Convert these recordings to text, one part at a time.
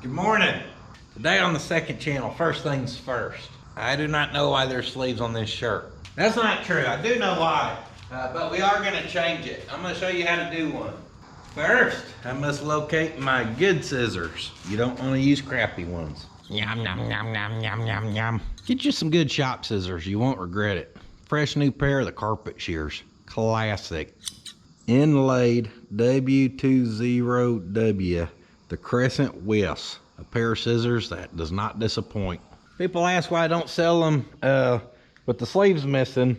Good morning. Today on the second channel, first things first. I do not know why there's sleeves on this shirt. That's not true. I do know why, but we are going to change it. I'm going to show you how to do one. First, I must locate my good scissors. You don't want to use crappy ones. Yum, yum, yum, yum, yum, yum, yum. Get you some good shop scissors. You won't regret it. Fresh new pair of the carpet shears. Classic. Inlaid W20W, the Crescent West. A pair of scissors that does not disappoint. People ask why I don't sell them with the sleeves missing,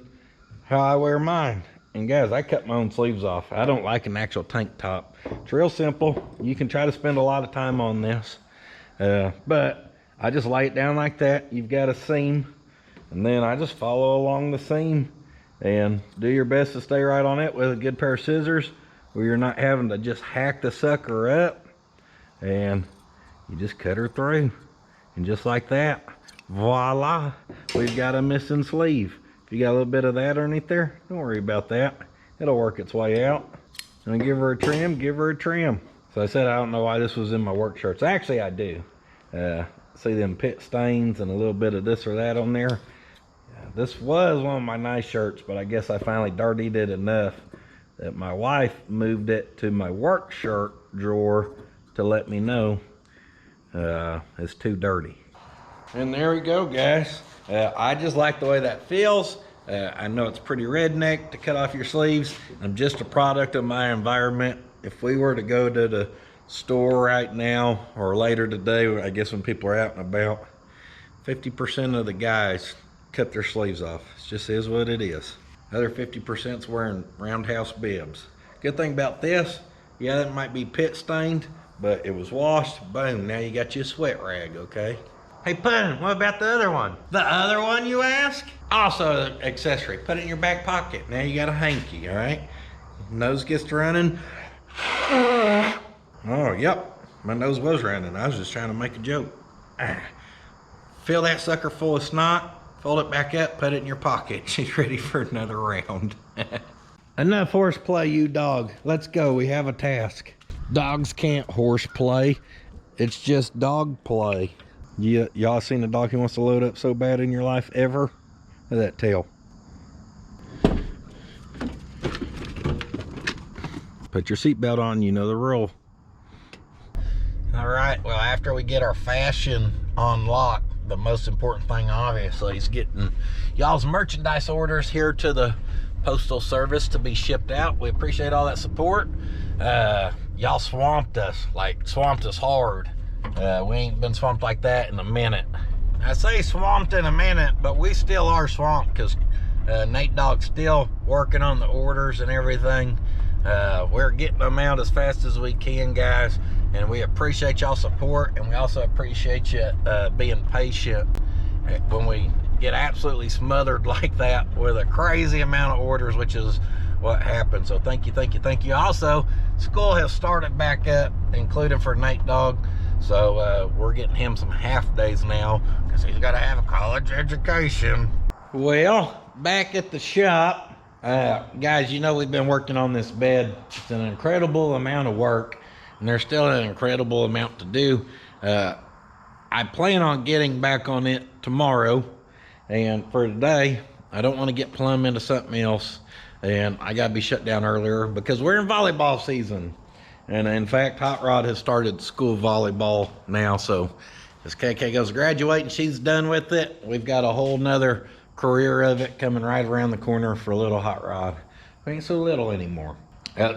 how I wear mine. And guys, I cut my own sleeves off. I don't like an actual tank top. It's real simple. You can try to spend a lot of time on this, but I just lay it down like that. You've got a seam, and then I just follow along the seam and do your best to stay right on it with a good pair of scissors where you're not having to just hack the sucker up, and you just cut her through. And just like that, voila, we've got a missing sleeve. If you got a little bit of that underneath there, don't worry about that. It'll work its way out. And give her a trim, give her a trim. So I said I don't know why this was in my work shirts. Actually, I do. See them pit stains and a little bit of this or that on there. This was one of my nice shirts, but I guess I finally dirtied it enough that my wife moved it to my work shirt drawer to let me know it's too dirty. And there we go, guys. I just like the way that feels. I know it's pretty redneck to cut off your sleeves. I'm just a product of my environment. If we were to go to the store right now or later today, I guess when people are out and about, 50% of the guys cut their sleeves off. It just is what it is. Other 50%'s wearing roundhouse bibs. Good thing about this, yeah, that might be pit stained, but it was washed. Boom, now you got you a sweat rag, okay? Hey, Pun, what about the other one? The other one, you ask? Also an accessory. Put it in your back pocket. Now you got a hanky, all right? Nose gets to running. Oh, yep. My nose was running. I was just trying to make a joke. Fill that sucker full of snot. Fold it back up, put it in your pocket. She's ready for another round. Enough horseplay, you dog. Let's go, we have a task. Dogs can't horseplay. It's just dog play. Y'all seen a dog who wants to load up so bad in your life ever? Look at that tail. Put your seatbelt on, you know the rule. All right, well, after we get our fashion on lock, the most important thing obviously is getting y'all's merchandise orders here to the postal service to be shipped out. We appreciate all that support. Y'all swamped us hard. We ain't been swamped like that in a minute. I say swamped in a minute, but we still are swamped because Nate Dogg's still working on the orders and everything. We're getting them out as fast as we can, guys, and we appreciate y'all support, and we also appreciate you being patient when we get absolutely smothered like that with a crazy amount of orders, which is what happened. So thank you, thank you, thank you. Also, school has started back up, including for Nate Dogg, so we're getting him some half days now because he's got to have a college education. Well, back at the shop, guys, you know we've been working on this bed. It's an incredible amount of work, and there's still an incredible amount to do. I plan on getting back on it tomorrow, and for today, I don't want to get plumb into something else, and I got to be shut down earlier because we're in volleyball season. And in fact, Hot Rod has started school volleyball now, so as KK goes graduating, she's done with it. We've got a whole nother career of it coming right around the corner for little Hot Rod. We ain't so little anymore.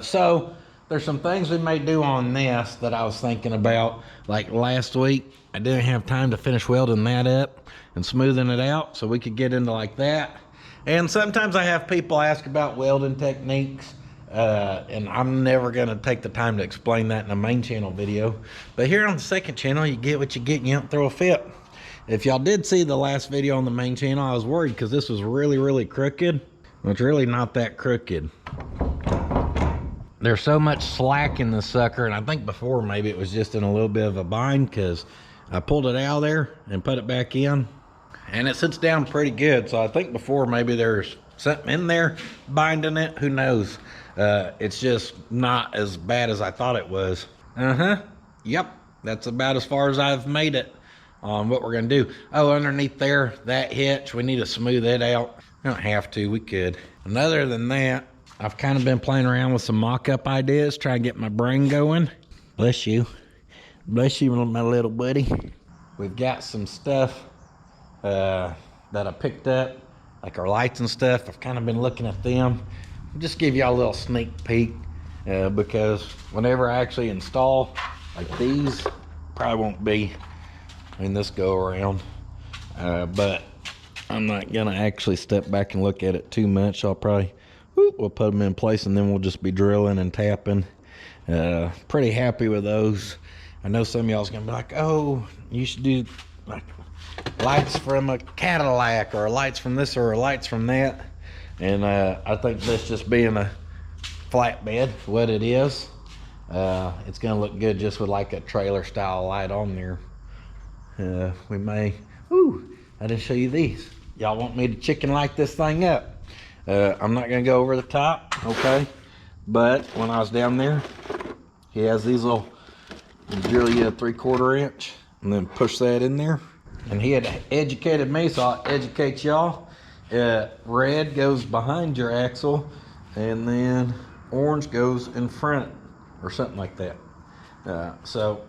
So there's some things we may do on this that I was thinking about. Like last week, I didn't have time to finish welding that up and smoothing it out so we could get into like that. And sometimes I have people ask about welding techniques, and I'm never gonna take the time to explain that in a main channel video. But here on the second channel, you get what you get and you don't throw a fit. If y'all did see the last video on the main channel, I was worried because this was really, really crooked. Well, it's really not that crooked. There's so much slack in the sucker, and I think before maybe it was just in a little bit of a bind because I pulled it out of there and put it back in, and it sits down pretty good. So I think before maybe there's something in there binding it. Who knows? It's just not as bad as I thought it was. Yep. that's about as far as I've made it on what we're gonna do. Oh, underneath there, that hitch, we need to smooth it out. We don't have to, we could. And other than that, I've kind of been playing around with some mock-up ideas, trying to get my brain going. Bless you. Bless you, my little buddy. We've got some stuff that I picked up, like our lights and stuff. I've kind of been looking at them. I'll just give y'all a little sneak peek because whenever I actually install like these, probably won't be in this go around, but I'm not gonna actually step back and look at it too much. I'll probably, we'll put them in place and then we'll just be drilling and tapping. Pretty happy with those. I know some of y'all's gonna be like, oh, you should do like lights from a Cadillac or lights from this or lights from that. And I think this just being a flatbed, what it is, it's gonna look good just with like a trailer style light on there. We may, I didn't show you these. Y'all want me to chicken light this thing up? I'm not gonna go over the top, okay? But when I was down there, he has these little, drill you a 3/4 inch and then push that in there. And he had educated me, so I'll educate y'all. Red goes behind your axle and then orange goes in front or something like that. So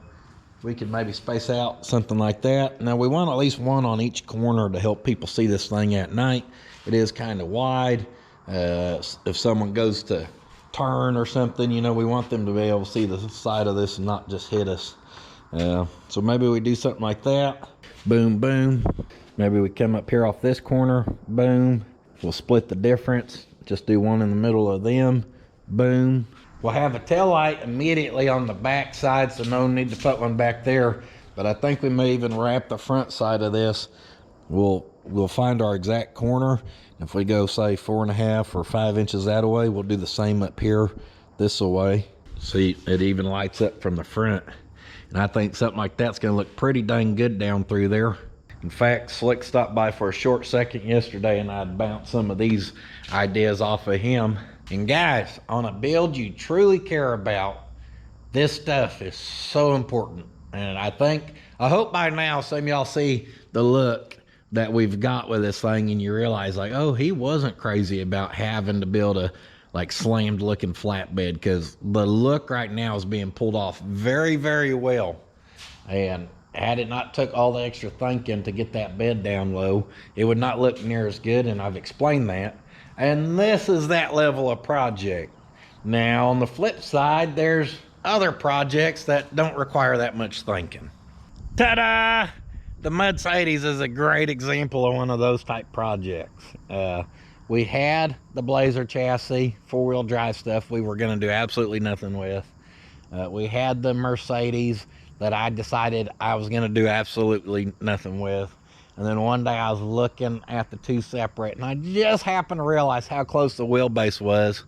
we could maybe space out something like that. Now we want at least one on each corner to help people see this thing at night. It is kind of wide. If someone goes to turn or something, you know, we want them to be able to see the side of this and not just hit us. So maybe we do something like that. Boom, boom. Maybe we come up here off this corner. Boom. We'll split the difference. Just do one in the middle of them. Boom. We'll have a tail light immediately on the back side, so no need to put one back there. But I think we may even wrap the front side of this. We'll find our exact corner. If we go say 4.5 or 5 inches that way, we'll do the same up here this way. See, it even lights up from the front. And I think something like that's gonna look pretty dang good down through there. In fact, Slick stopped by for a short second yesterday and I'd bounced some of these ideas off of him. And guys, on a build you truly care about, this stuff is so important. And I hope by now some of y'all see the look that we've got with this thing and you realize like, oh, he wasn't crazy about having to build a like slammed looking flatbed, because the look right now is being pulled off very, very well. And had it not took all the extra thinking to get that bed down low, it would not look near as good, and I've explained that. And this is that level of project. Now on the flip side, there's other projects that don't require that much thinking. Ta-da! The Mercedes is a great example of one of those type projects. We had the Blazer chassis, 4-wheel drive stuff we were gonna do absolutely nothing with. We had the Mercedes that I decided I was gonna do absolutely nothing with. And then one day I was looking at the two separate and I just happened to realize how close the wheelbase was.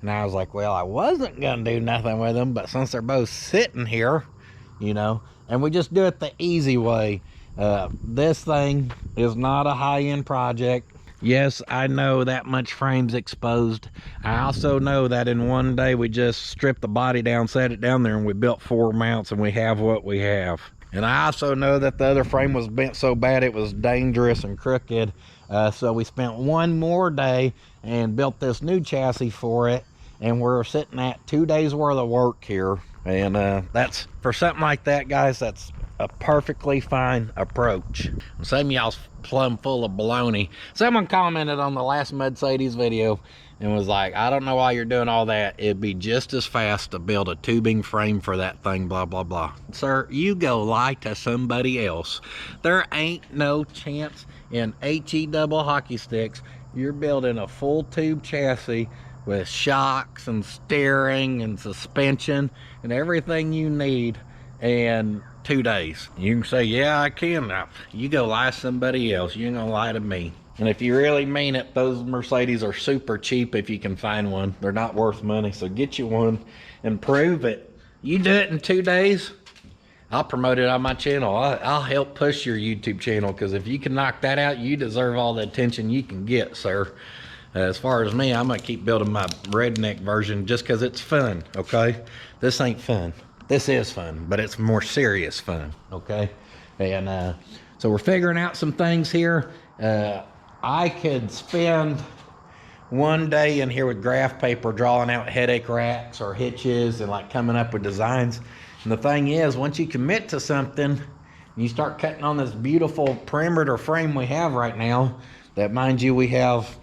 And I was like, well, I wasn't gonna do nothing with them, but since they're both sitting here, you know, and we just do it the easy way. This thing is not a high-end project. Yes, I know that much frame's exposed. I also know that in one day we just stripped the body down, set it down there, and we built 4 mounts, and we have what we have. And I also know that the other frame was bent so bad it was dangerous and crooked. So we spent one more day and built this new chassis for it, and we're sitting at 2 days worth of work here. And that's, for something like that, guys, that's a perfectly fine approach. Some of y'all's plumb full of baloney. Someone commented on the last Mercedes video and was like, I don't know why you're doing all that. It'd be just as fast to build a tubing frame for that thing, blah, blah, blah. Sir, you go lie to somebody else. There ain't no chance in HE double hockey sticks you're building a full tube chassis with shocks and steering and suspension and everything you need in 2 days. You can say, yeah, I can. Now, you go lie to somebody else. You ain't gonna lie to me. And if you really mean it, those Mercedes are super cheap if you can find one. They're not worth money, so get you one and prove it. You do it in 2 days, I'll promote it on my channel. I'll help push your YouTube channel, because if you can knock that out, you deserve all the attention you can get, sir. As far as me, I'm gonna keep building my redneck version just because it's fun, okay? This ain't fun. This is fun, but it's more serious fun, okay? And so we're figuring out some things here. I could spend one day in here with graph paper drawing out headache racks or hitches and like coming up with designs. And the thing is, once you commit to something and you start cutting on this beautiful perimeter frame we have right now, that mind you, we have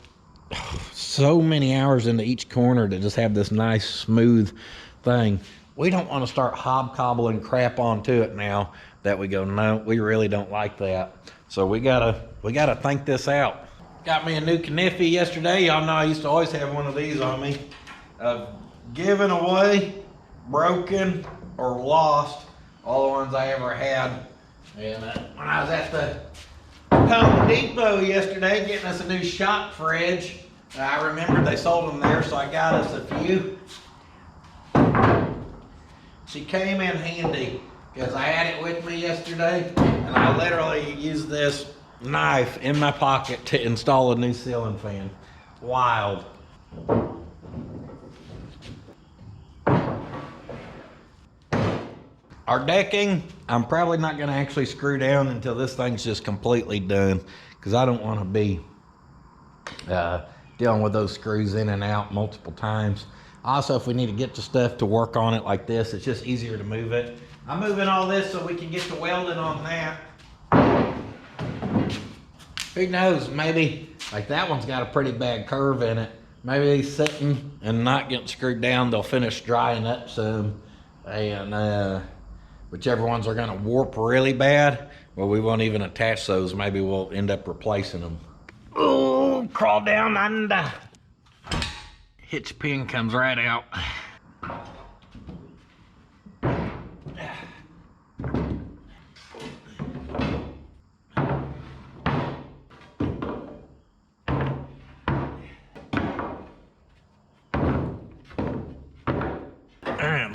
so many hours into each corner to just have this nice smooth thing. We don't want to start hobcobbling crap onto it now that we go, no, we really don't like that. So we gotta think this out. Got me a new Kniffy yesterday. Y'all know I used to always have one of these on me. Given away, broken, or lost, all the ones I ever had. And when I was at the Home Depot yesterday getting us a new shop fridge, I remembered they sold them there, so I got us a few. She came in handy because I had it with me yesterday, and I literally used this knife in my pocket to install a new ceiling fan. Wild. Our decking, I'm probably not going to actually screw down until this thing's just completely done, because I don't want to be dealing with those screws in and out multiple times. Also, if we need to get the stuff to work on it like this, it's just easier to move it. I'm moving all this so we can get to welding on that. Who knows, maybe, like that one's got a pretty bad curve in it. Maybe he's sitting and not getting screwed down, they'll finish drying up some. And whichever ones are gonna warp really bad, well, we won't even attach those. Maybe we'll end up replacing them. Oh, crawl down under. Hitch pin comes right out.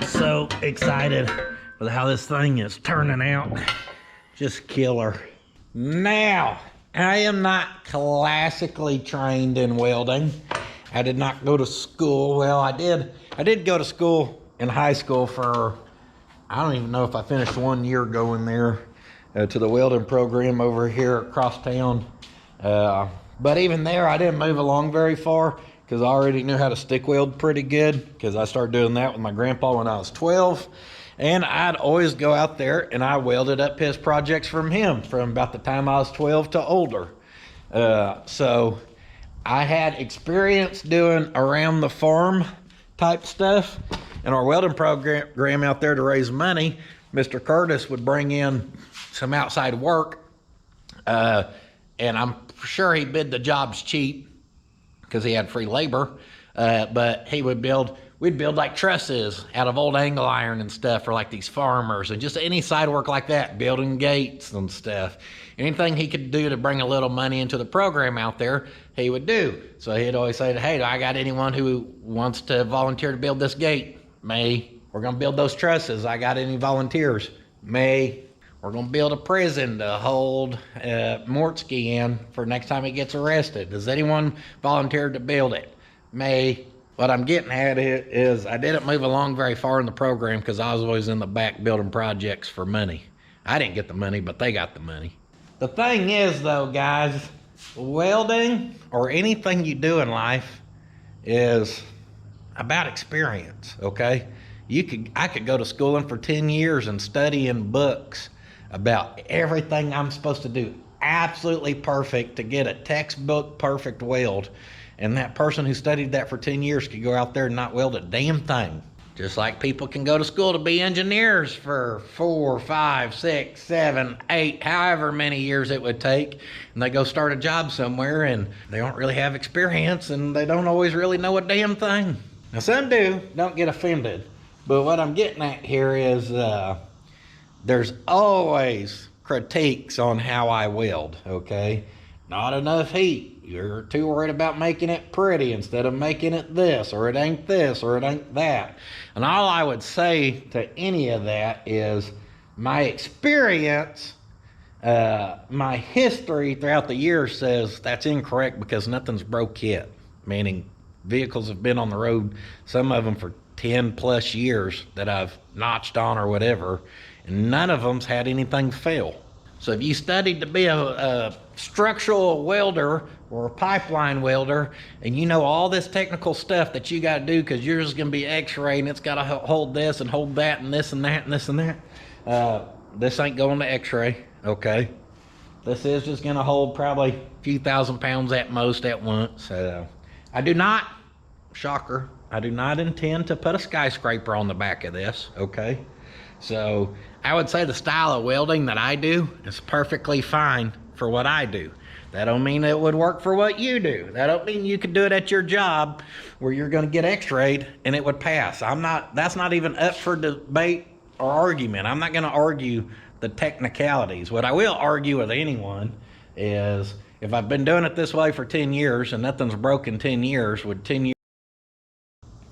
So excited with how this thing is turning out. Just killer. Now, I am not classically trained in welding. I did not go to school. Well, I did go to school in high school for, I don't even know if I finished 1 year going there to the welding program over here across town. But even there, I didn't move along very far, because I already knew how to stick weld pretty good, because I started doing that with my grandpa when I was 12. And I'd always go out there and I welded up his projects from him from about the time I was 12 to older. So I had experience doing around the farm type stuff. In our welding program out there to raise money, Mr. Curtis would bring in some outside work. And I'm sure he bid the jobs cheap, because he had free labor, but we'd build like trusses out of old angle iron and stuff for like these farmers, and just any side work like that, building gates and stuff. Anything he could do to bring a little money into the program out there, he would do. So he'd always say, hey, do I got anyone who wants to volunteer to build this gate? Me. We're gonna build those trusses. I got any volunteers? Me. We're gonna build a prison to hold Mortsky in for next time he gets arrested. Does anyone volunteer to build it? Me. What I'm getting at is I didn't move along very far in the program because I was always in the back building projects for money. I didn't get the money, but they got the money. The thing is though, guys, welding or anything you do in life is about experience, okay? I could go to schooling for 10 years and study in books about everything I'm supposed to do absolutely perfect to get a textbook perfect weld. And that person who studied that for 10 years could go out there and not weld a damn thing. Just like people can go to school to be engineers for 4, 5, 6, 7, 8, however many years it would take. And they go start a job somewhere and they don't really have experience and they don't always really know a damn thing. Now some do, don't get offended. But what I'm getting at here is there's always critiques on how I weld, okay? Not enough heat. You're too worried about making it pretty instead of making it this, or it ain't this, or it ain't that. And all I would say to any of that is my experience, my history throughout the years says that's incorrect because nothing's broke yet. Meaning vehicles have been on the road, some of them for 10 plus years that I've notched on or whatever, and none of them's had anything fail. So if you studied to be a structural welder or a pipeline welder, and you know all this technical stuff that you got to do because yours is going to be x-ray and it's got to hold this and hold that and this and that and this and that, this ain't going to x-ray, okay? This is just going to hold probably a few thousand pounds at most at once. I do not, shocker, I do not intend to put a skyscraper on the back of this, okay? So I would say the style of welding that I do is perfectly fine for what I do. That don't mean it would work for what you do. That don't mean you could do it at your job where you're gonna get x-rayed and it would pass. That's not even up for debate or argument. I'm not gonna argue the technicalities. What I will argue with anyone is if I've been doing it this way for 10 years and nothing's broken 10 years, with 10 years.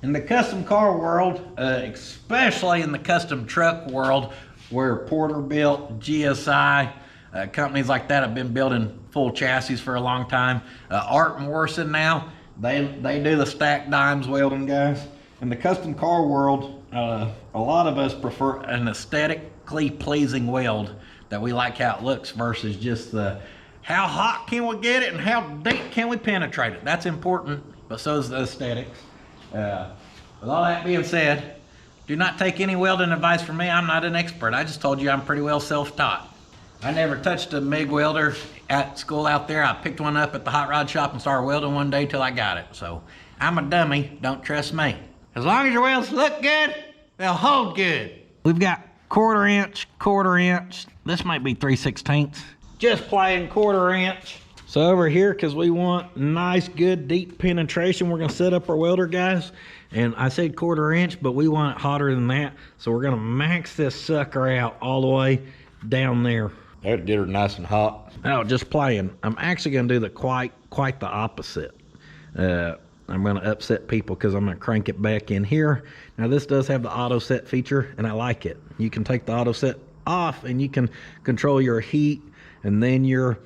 In the custom car world, especially in the custom truck world, where Porterbuilt, GSI, companies like that have been building full chassis for a long time. Art Morrison now, they do the stacked dimes welding, guys. In the custom car world, a lot of us prefer an aesthetically pleasing weld that we like how it looks versus just the how hot can we get it and how deep can we penetrate it. That's important, but so is the aesthetics. With all that being said, do not take any welding advice from me. I'm not an expert. I just told you I'm pretty well self-taught. I never touched a MIG welder at school out there. I picked one up at the hot rod shop and started welding one day till I got it. So I'm a dummy. Don't trust me. As long as your welds look good, they'll hold good. We've got quarter inch. This might be 3/16. Just plain quarter inch. So over here, because we want nice, good, deep penetration, we're gonna set up our welder, guys. And I said quarter inch, but we want it hotter than that. So we're gonna max this sucker out all the way down there. That did her nice and hot. Oh, just playing. I'm actually gonna do the quite the opposite. I'm gonna upset people because I'm gonna crank it back in here. Now this does have the auto set feature and I like it. You can take the auto set off and you can control your heat and then your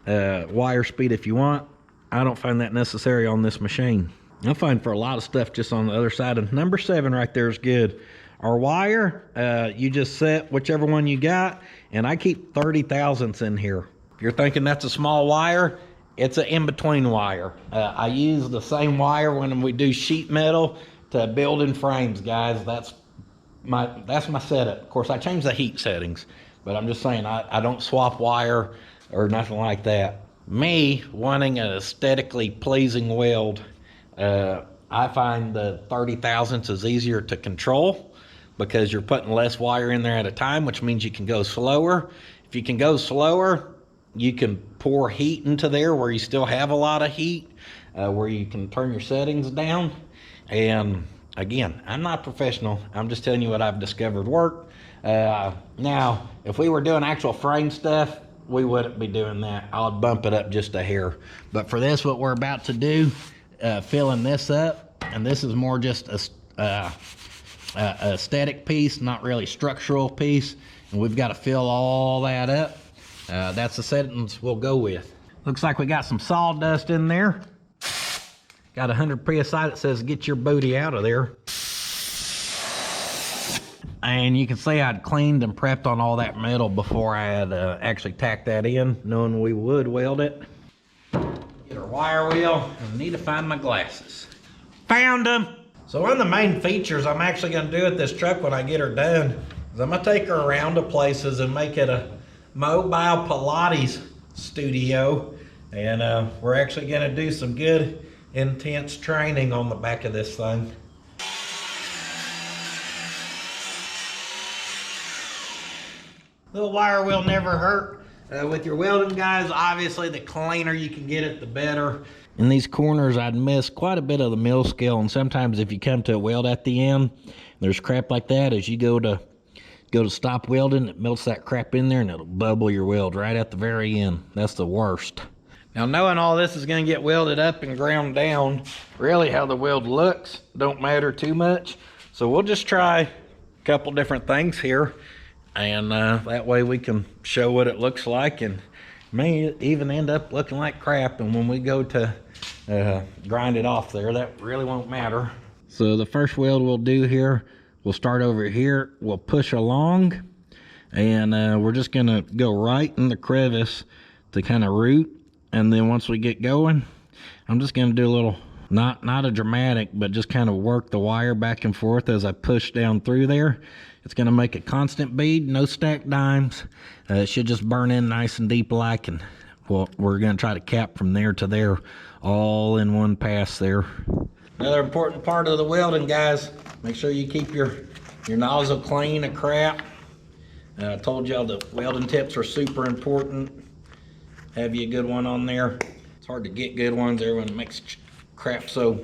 wire speed if you want. I don't find that necessary on this machine. I find for a lot of stuff just on the other side. And number 7 right there is good. Our wire, you just set whichever one you got, and I keep 30 thousandths in here. If you're thinking that's a small wire, it's an in-between wire. I use the same wire when we do sheet metal to building frames, guys. That's my setup. Of course, I change the heat settings, but I'm just saying I don't swap wire or nothing like that. Me wanting an aesthetically pleasing weld, I find the 30 thousandths is easier to control because you're putting less wire in there at a time, which means you can go slower. If you can go slower, you can pour heat into there where you still have a lot of heat, where you can turn your settings down. And again, I'm not professional. I'm just telling you what I've discovered work. Now, if we were doing actual frame stuff, we wouldn't be doing that. I'll bump it up just a hair. But for this, what we're about to do, filling this up, and this is more just a aesthetic piece, not really structural piece. And we've got to fill all that up. That's the settings we'll go with. Looks like we got some sawdust in there. Got 100 PSI that says get your booty out of there. And you can see I'd cleaned and prepped on all that metal before I had actually tacked that in, knowing we would weld it. Get our wire wheel, and I need to find my glasses. Found them! So one of the main features I'm actually gonna do with this truck when I get her done is I'm gonna take her around to places and make it a mobile Pilates studio. And we're actually gonna do some good, intense training on the back of this thing. Little wire wheel never hurt. With your welding, guys, obviously the cleaner you can get it, the better. In these corners, I'd miss quite a bit of the mill scale, and sometimes if you come to a weld at the end, there's crap like that. As you go to stop welding, it melts that crap in there and it'll bubble your weld right at the very end. That's the worst. Now, knowing all this is gonna get welded up and ground down, really how the weld looks don't matter too much. So we'll just try a couple different things here. And that way we can show what it looks like, and may even end up looking like crap. And when we go to grind it off there, that really won't matter. So the first weld we'll do here, we'll start over here, we'll push along, and we're just gonna go right in the crevice to kind of root. And then once we get going, I'm just gonna do a little, not a dramatic, but just kind of work the wire back and forth as I push down through there. It's gonna make a constant bead, no stacked dimes. It should just burn in nice and deep like, and well, we're gonna try to cap from there to there, all in one pass there. Another important part of the welding, guys, make sure you keep your nozzle clean of crap. I told y'all the welding tips are super important. Have you a good one on there. It's hard to get good ones. Everyone makes crap so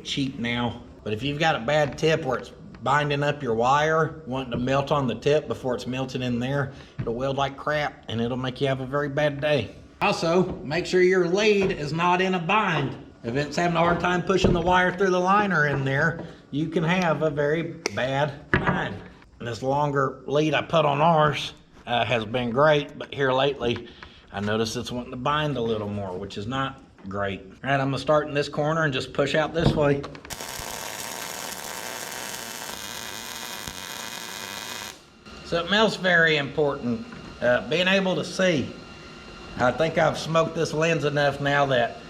cheap now. But if you've got a bad tip where it's binding up your wire, wanting to melt on the tip before it's melting in there, it'll weld like crap and it'll make you have a very bad day. Also, make sure your lead is not in a bind. If it's having a hard time pushing the wire through the liner in there, you can have a very bad bind. And this longer lead I put on ours has been great, but here lately, I noticed it's wanting to bind a little more, which is not great. All right, I'm gonna start in this corner and just push out this way. Something else very important, being able to see. I think I've smoked this lens enough now that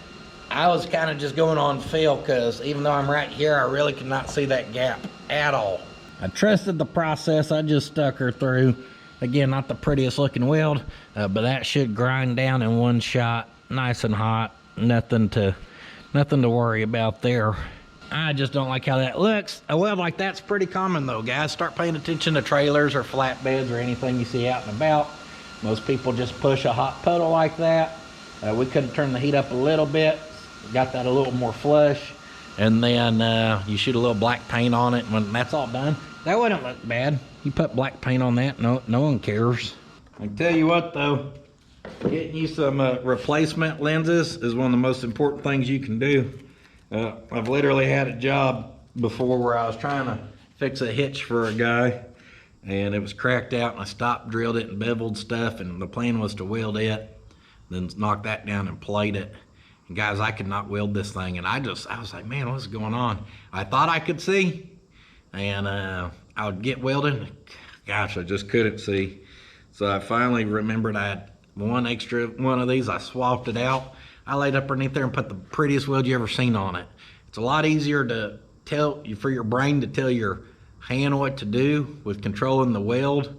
I was kind of just going on feel, because even though I'm right here, I really could not see that gap at all. I trusted the process. I just stuck her through. Again, not the prettiest looking weld, but that should grind down in one shot, nice and hot. Nothing to worry about there. I just don't like how that looks. A weld like that's pretty common though, guys. Start paying attention to trailers or flatbeds or anything you see out and about. Most people just push a hot puddle like that. We could have turned the heat up a little bit, got that a little more flush, and then you shoot a little black paint on it. When that's all done, that wouldn't look bad. You put black paint on that, no one cares. I can tell you what though, getting you some replacement lenses is one of the most important things you can do. I've literally had a job before where I was trying to fix a hitch for a guy, and it was cracked out, and I stopped, drilled it, and beveled stuff, and the plan was to weld it, then knock that down and plate it. And guys, I could not weld this thing, and I was like, man, what's going on? I thought I could see, and I would get welding. Gosh, I just couldn't see. So I finally remembered I had one of these. I swapped it out. I laid up underneath there and put the prettiest weld you ever seen on it. It's a lot easier to for your brain to tell your hand what to do with controlling the weld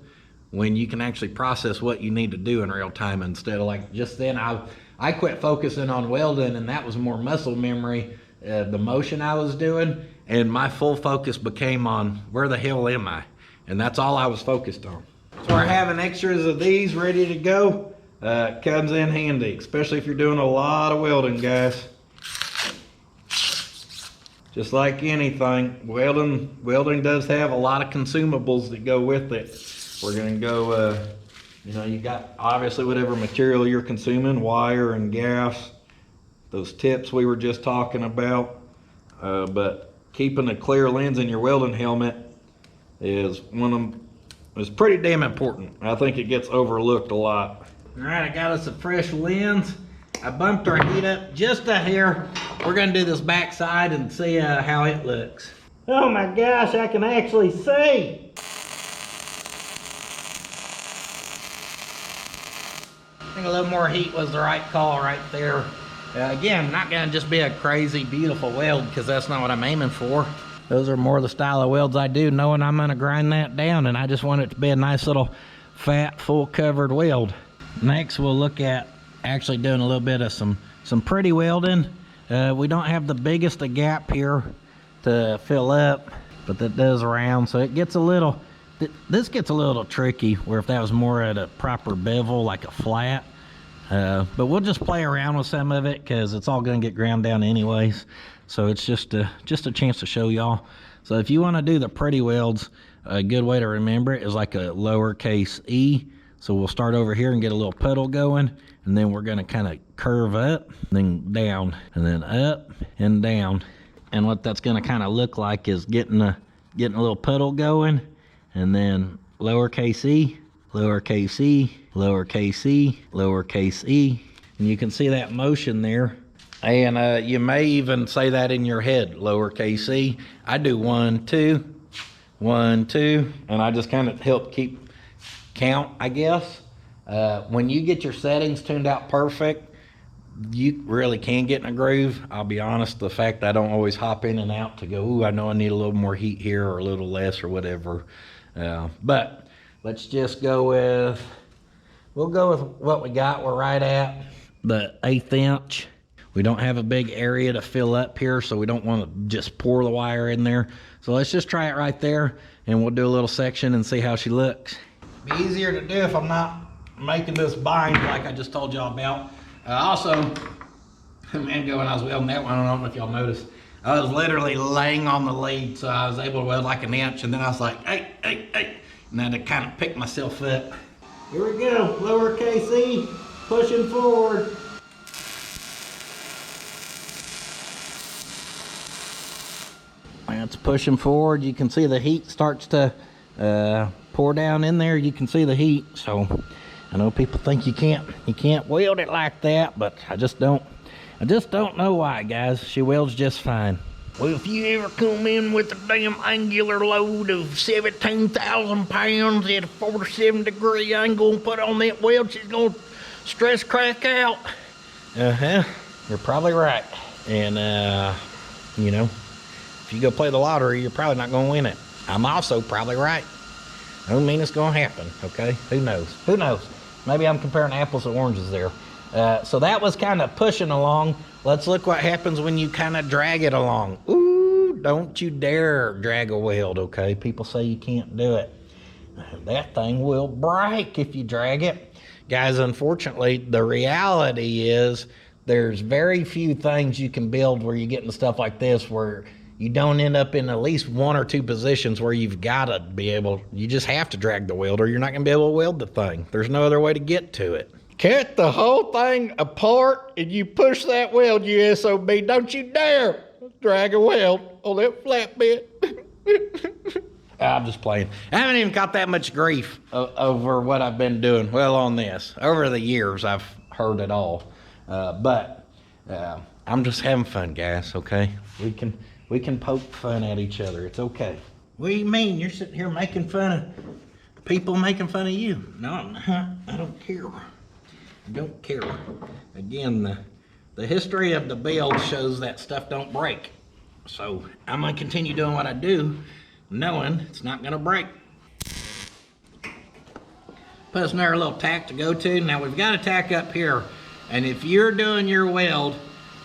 when you can actually process what you need to do in real time, instead of like just then I quit focusing on welding, and that was more muscle memory, the motion I was doing, and my full focus became on where the hell am I? And that's all I was focused on. So we're having extras of these ready to go. Comes in handy, especially if you're doing a lot of welding, guys. Just like anything, welding does have a lot of consumables that go with it. We're gonna go, you got obviously whatever material you're consuming, wire and gas, those tips we were just talking about. But keeping a clear lens in your welding helmet is pretty damn important. I think it gets overlooked a lot. All right, I got us a fresh lens. I bumped our heat up just a hair. We're gonna do this back side and see how it looks. Oh my gosh, I can actually see. I think a little more heat was the right call right there. Again, not gonna just be a crazy, beautiful weld, because that's not what I'm aiming for. Those are more the style of welds I do, knowing I'm gonna grind that down, and I just want it to be a nice little fat, full covered weld. Next, we'll look at actually doing a little bit of some pretty welding. We don't have the biggest of gap here to fill up, but that does round, so it gets a little, this gets a little tricky, where if that was more at a proper bevel, like a flat. But we'll just play around with some of it, because it's all gonna get ground down anyways. So it's just a chance to show y'all. So if you wanna do the pretty welds, a good way to remember it is like a lowercase e. So we'll start over here and get a little puddle going, and then we're gonna kind of curve up, then down, and then up and down. And what that's gonna kind of look like is getting a little puddle going, and then lowercase e, lowercase e, lowercase e, lowercase e. And you can see that motion there. And you may even say that in your head, lowercase e. I do 1, 2, 1, 2, and I just kind of help keep count, I guess. When you get your settings tuned out perfect, you really can get in a groove. I'll be honest, the fact that I don't always hop in and out to go, ooh, I know I need a little more heat here or a little less or whatever. But let's just go with, we'll go with what we got. We're right at the 1/8 inch. We don't have a big area to fill up here, so we don't want to just pour the wire in there. So let's just try it right there, and we'll do a little section and see how she looks. Be easier to do if I'm not making this bind like I just told y'all about. Also, man, when I was welding that one, I don't know if y'all noticed, I was literally laying on the lead, so I was able to weld like 1 inch, and then I was like, hey, hey, hey, and I had to kind of pick myself up. Here we go, lowercase e, pushing forward. It's pushing forward. You can see the heat starts to pour down in there. You can see the heat. So I know people think you can't weld it like that, but I just don't know why, guys. She welds just fine. Well, if you ever come in with a damn angular load of 17,000 pounds at a 47 degree angle and put on that weld, she's gonna stress crack out. You're probably right. And you know, if you go play the lottery, you're probably not gonna win it. I'm also probably right. I don't mean it's gonna happen, okay? Who knows? Who knows? Maybe I'm comparing apples to oranges there. So that was kind of pushing along. Let's look what happens when you kind of drag it along. Ooh, don't you dare drag a weld, okay? People say you can't do it. That thing will break if you drag it. Guys, unfortunately, the reality is there's very few things you can build where you get into stuff like this where you don't end up in at least 1 or 2 positions where you've got to be able, you just have to drag the weld or you're not going to be able to weld the thing. There's no other way to get to it. Cut the whole thing apart and you push that weld, you SOB. Don't you dare drag a weld on that flatbed. I'm just playing. I haven't even got that much grief over what I've been doing. Well, on this. Over the years, I've heard it all. But I'm just having fun, guys, okay? We can poke fun at each other. It's okay. What do you mean? You're sitting here making fun of people making fun of you. No, I'm not. I don't care. I don't care. Again, the history of the build shows that stuff don't break. So I'm going to continue doing what I do, knowing it's not going to break. Put us another little tack to go to. Now we've got a tack up here. And if you're doing your weld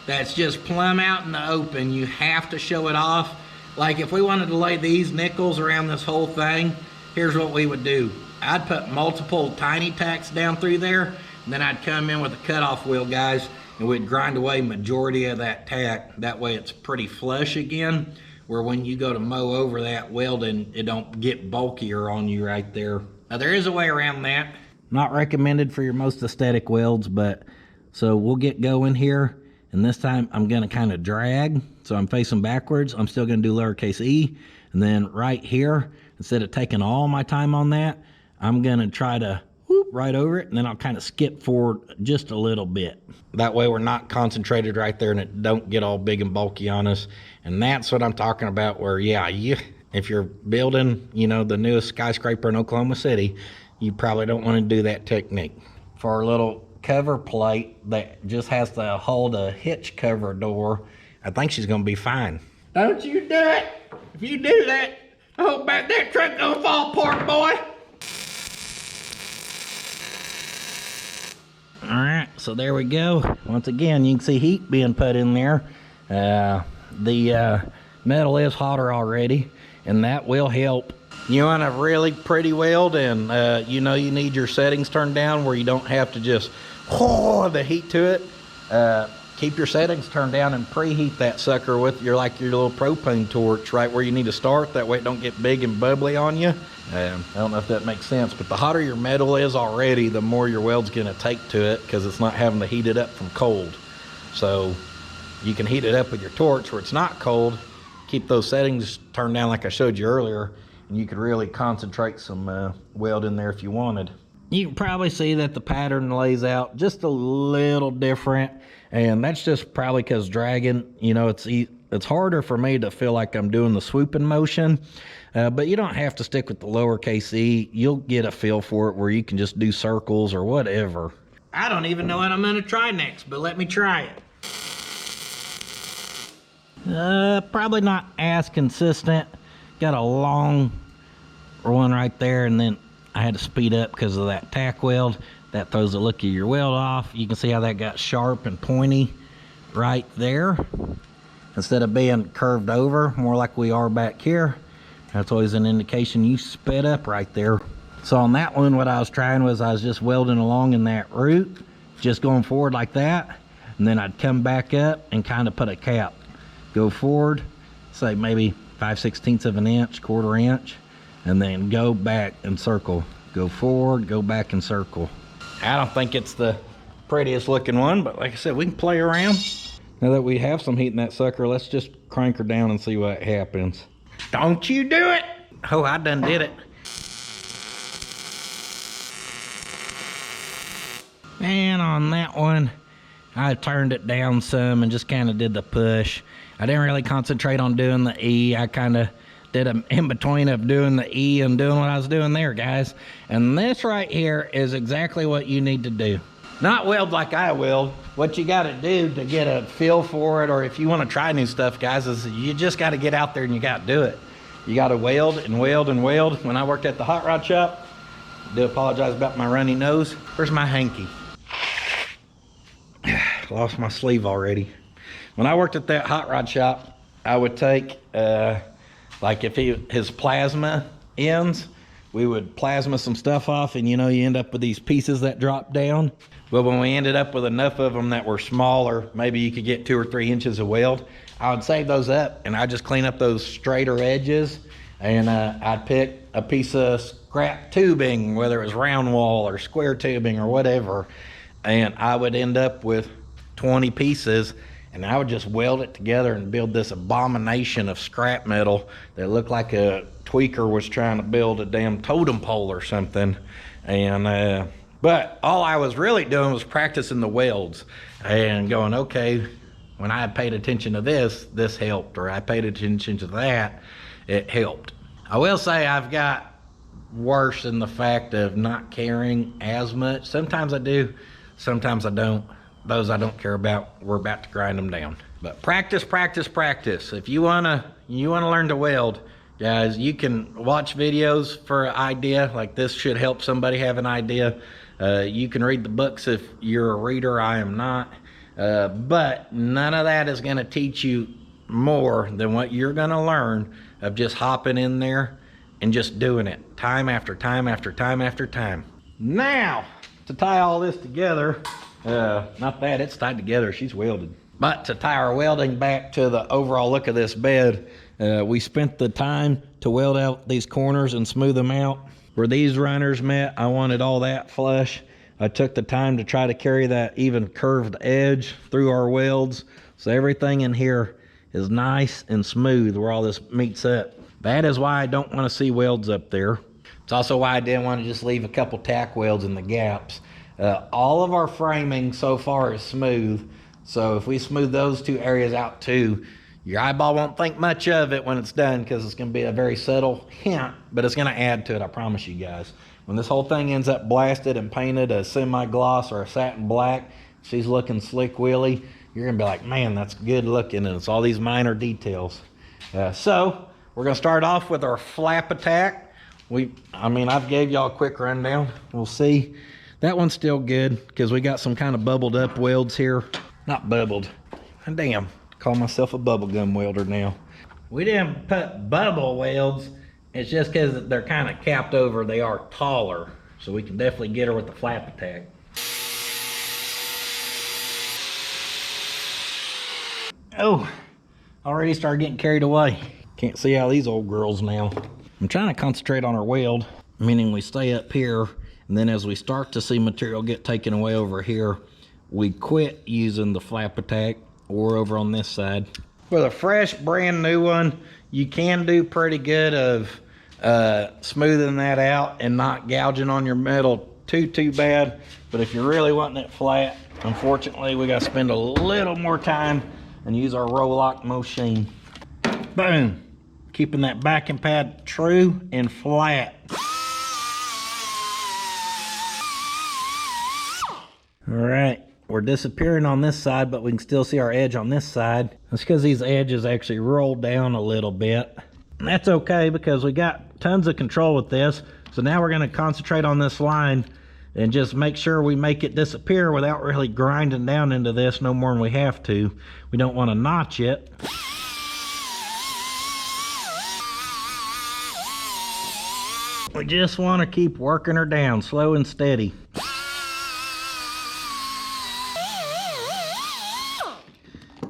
that's just plumb out in the open, you have to show it off. Like if we wanted to lay these nickels around this whole thing, here's what we would do. I'd put multiple tiny tacks down through there, and then I'd come in with a cutoff wheel, guys, and we'd grind away majority of that tack. That way it's pretty flush again, where when you go to mow over that welding, it don't get bulkier on you right there. Now there is a way around that. Not recommended for your most aesthetic welds, but so we'll get going here. And this time I'm gonna kind of drag. So I'm facing backwards. I'm still gonna do lowercase e. And then right here, instead of taking all my time on that, I'm gonna try to whoop right over it. And then I'll kind of skip forward just a little bit. That way we're not concentrated right there and it don't get all big and bulky on us. And that's what I'm talking about where, yeah, if you're building, you know, the newest skyscraper in Oklahoma City, you probably don't want to do that technique. For our little cover plate that just has to hold a hitch cover door, I think she's gonna be fine. Don't you do it. If you do that, I hope that truck gonna fall apart, boy. All right, so there we go. Once again, you can see heat being put in there. The metal is hotter already, and that will help. You want a really pretty weld, and you know you need your settings turned down where you don't have to just the heat to it. Keep your settings turned down and preheat that sucker with your little propane torch right where you need to start. That way it don't get big and bubbly on you. I don't know if that makes sense, but the hotter your metal is already, the more your weld's gonna take to it because it's not having to heat it up from cold. So you can heat it up with your torch where it's not cold. Keep those settings turned down like I showed you earlier, and you could really concentrate some weld in there if you wanted. you can probably see that the pattern lays out just a little different, and that's just probably because dragging, you know, it's harder for me to feel like I'm doing the swooping motion, but you don't have to stick with the lowercase e. You'll get a feel for it where you can just do circles or whatever. I don't even know what I'm gonna try next, but let me try it. Probably not as consistent. Got a long one right there, and then I had to speed up because of that tack weld. That throws a look of your weld off. You can see how that got sharp and pointy right there. Instead of being curved over, more like we are back here. That's always an indication you sped up right there. So on that one, what I was trying was I was just welding along in that route, just going forward like that. And then I'd come back up and kind of put a cap. Go forward, say maybe 5/16 of an inch, 1/4 inch, and then go back and circle. Go forward, go back and circle. I don't think it's the prettiest looking one, but like I said, we can play around. Now that we have some heat in that sucker, let's just crank her down and see what happens. Don't you do it! Oh, I done did it. And on that one, I turned it down some and just kind of did the push. I didn't really concentrate on doing the E. I kind of did an in-between of doing the E and doing what I was doing there, guys. And this right here is exactly what you need to do. Not weld like I weld. What you got to do to get a feel for it, or if you want to try new stuff, guys, is you just got to get out there and you got to do it. You got to weld and weld and weld. When I worked at the hot rod shop, I do apologize about my runny nose. Where's my hanky? Lost my sleeve already. When I worked at that hot rod shop, I would take, like if his plasma ends, we would plasma some stuff off, and you know, you end up with these pieces that drop down. But when we ended up with enough of them that were smaller, maybe you could get 2 or 3 inches of weld, I would save those up and I'd just clean up those straighter edges, and I'd pick a piece of scrap tubing, whether it was round wall or square tubing or whatever, and I would end up with 20 pieces, and I would just weld it together and build this abomination of scrap metal that looked like a tweaker was trying to build a damn totem pole or something. And but all I was really doing was practicing the welds and going, okay, when I paid attention to this, this helped, or I paid attention to that, it helped. I will say I've got worse in the fact of not caring as much. Sometimes I do, sometimes I don't. Those I don't care about. We're about to grind them down. But practice, practice, practice. If you wanna learn to weld, guys, you can watch videos for an idea. Like this should help somebody have an idea. You can read the books if you're a reader. I am not. But none of that is gonna teach you more than what you're gonna learn of just hopping in there and just doing it time after time after time after time. Now, to tie all this together, not that it's tied together, she's welded. But to tie our welding back to the overall look of this bed, we spent the time to weld out these corners and smooth them out. Where these runners met, I wanted all that flush. I took the time to try to carry that even curved edge through our welds, so everything in here is nice and smooth where all this meets up. That is why I don't want to see welds up there. It's also why I didn't want to just leave a couple tack welds in the gaps. All of our framing so far is smooth, so if we smooth those 2 areas out too, your eyeball won't think much of it when it's done, because it's going to be a very subtle hint, but it's going to add to it, I promise you guys. When this whole thing ends up blasted and painted a semi-gloss or a satin black, she's looking slick willy, you're going to be like, man, that's good looking, and it's all these minor details. So we're going to start off with our flap attack. I've gave y'all a quick rundown. We'll see. That one's still good because we got some kind of bubbled up welds here. Not bubbled. Damn, call myself a bubblegum welder now. We didn't put bubble welds. It's just because they're kind of capped over. They are taller. So we can definitely get her with the flap attack. Oh, already started getting carried away. Can't see how these old girls now. I'm trying to concentrate on our weld, meaning we stay up here. And then as we start to see material get taken away over here, we quit using the flap attack, or over on this side. With a fresh brand new one, you can do pretty good of smoothing that out and not gouging on your metal too bad, but if you're really wanting it flat, unfortunately, we gotta spend a little more time and use our roll lock machine. Boom. Keeping that backing pad true and flat. All right, we're disappearing on this side, but we can still see our edge on this side. That's because these edges actually roll down a little bit. And that's okay because we got tons of control with this. So now we're gonna concentrate on this line and just make sure we make it disappear without really grinding down into this no more than we have to. We don't wanna notch it. We just wanna keep working her down, slow and steady.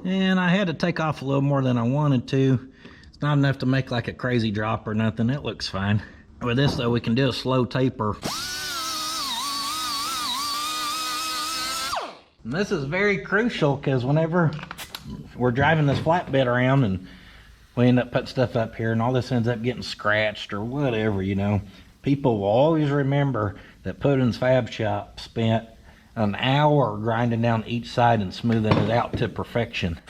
And I had to take off a little more than I wanted to. It's not enough to make like a crazy drop or nothing. It looks fine. With this though, we can do a slow taper. And this is very crucial because whenever we're driving this flatbed around and we end up putting stuff up here and all this ends up getting scratched or whatever, you know, people will always remember that Puddin's Fab Shop spent an hour grinding down each side and smoothing it out to perfection.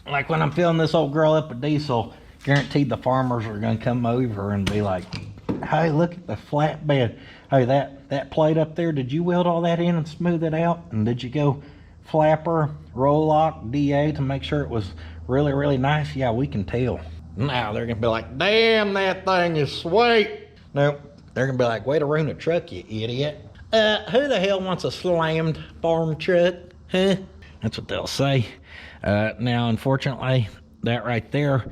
Like when I'm filling this old girl up with diesel, guaranteed the farmers are gonna come over and be like, hey, look at the flatbed. Hey, that plate up there, did you weld all that in and smooth it out? And did you go flapper, roll lock, DA to make sure it was really, really nice? Yeah, we can tell. Now they're gonna be like, damn, that thing is sweet. Nope, they're gonna be like, way to ruin a truck, you idiot. Who the hell wants a slammed farm truck, huh? That's what they'll say. Now, unfortunately, that right there